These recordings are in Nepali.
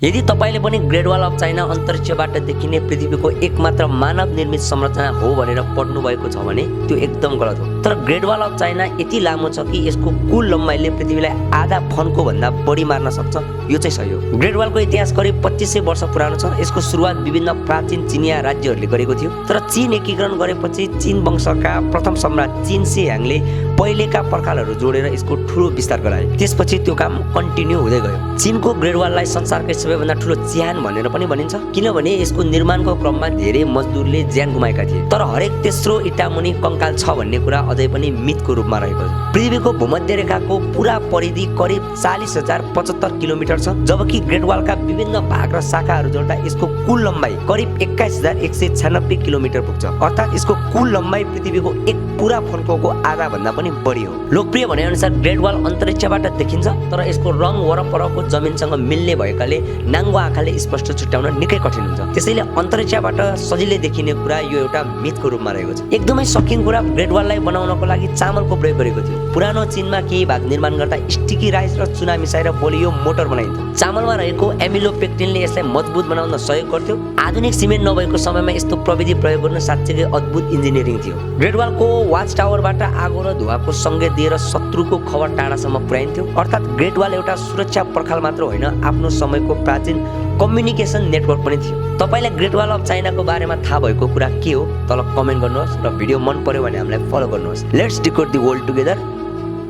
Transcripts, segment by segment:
यदि तपाईले पनि ग्रेट वाल अफ चाइना अन्तरिक्षबाट देखिने पृथ्वीको एकमात्र मानव निर्मित संरचना हो भनेर पढ्नु भएको छ भने त्यो एकदम गलत हो। तर ग्रेट वाल अफ चाइना यति लामो छ कि यसको कुल लम्बाइले पृथ्वीलाई आधा फनको भन्दा बढी मार्न सक्छ, यो चाहिँ सही हो। ग्रेट वालको इतिहास करिब 2500 वर्ष पुरानो छ। यसको सुरुवात विभिन्न प्राचीन चिनिया राज्यहरूले गरेको थियो, तर चीन एकीकरण गरेपछि चीन वंशका प्रथम सम्राट चिन शी ह्वाङले पहिलेका पर्खालहरू जोडेर यसको ठुलो विस्तार गराए। त्यसपछि त्यो काम कन्टिन्यू हुँदै गयो। चीनको ग्रेट वाललाई संसारकै सबैभन्दा ठुलो चिहान भनेर पनि भनिन्छ, किनभने यसको निर्माणको क्रममा धेरै मजदुरले ज्यान गुमाएका थिए। तर हरेक तेस्रो इँटा मुनि कंकाल छ भन्ने कुरा अझै पनि मिथको रूपमा रहेको छ। पृथ्वीको भूमध्य रेखाको पूरा परिधि करिब 40,075 किलोमिटर छ, जबकि ग्रेट वालका विभिन्न भाग र शाखाहरू जोड्दा यसको कुल लम्बाइ करिब 21,196 किलोमिटर पुग्छ। अर्थात् यसको कुल लम्बाइ पृथ्वीको एक पूरा फन्कोको आधा भन्दा पनि बढी हो। लोकप्रिय भनाइ अनुसार ग्रेट वाल अन्तरिक्षबाट देखिन्छ, तर यसको रङ वरपरको जमिनसँग मिल्ने भएकाले नाङ्गो आँखाले स्पष्ट छुट्याउन निकै कठिन हुन्छ। त्यसैले अन्तरिक्षबाट सजिलै देखिने कुरा यो एउटा मिथको रूपमा रहेको छ। एकदमै सकिङ कुरा, ग्रेट वाललाई बनाउनको लागि चामलको प्रयोग गरेको थियो। पुरानो चीनमा केही भाग निर्माण गर्दा स्टिकी राइस र चुना मिसाएर बलियो मोटर बनाइन्थ्यो। चामलमा रहेको एमिलोपेक्टिनले यसलाई मजबुत बनाउन सहयोग गर्थ्यो। आधुनिक सिमेन्ट नभएको समयमा यस्तो प्रविधि प्रयोग गर्न साँच्चै अद्भुत इन्जिनियरिङ थियो। ग्रेट वालको वाच टावरबाट आगो र धुवाको सङ्केत दिएर शत्रुको खबर टाढासम्म पुर्याइन्थ्यो। अर्थात् ग्रेट वाल एउटा सुरक्षा पर्खाल मात्र होइन, आफ्नो समयको प्राचीन कम्युनिकेसन नेटवर्क पनि थियो। तपाईलाई ग्रेट वाल अफ चाइनाको बारेमा थाहा भएको कुरा के हो तल कमेन्ट गर्नुहोस् र भिडियो मन पर्यो भने हामीलाई फलो गर्नुहोस्। Let's decode the world together.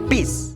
Piece.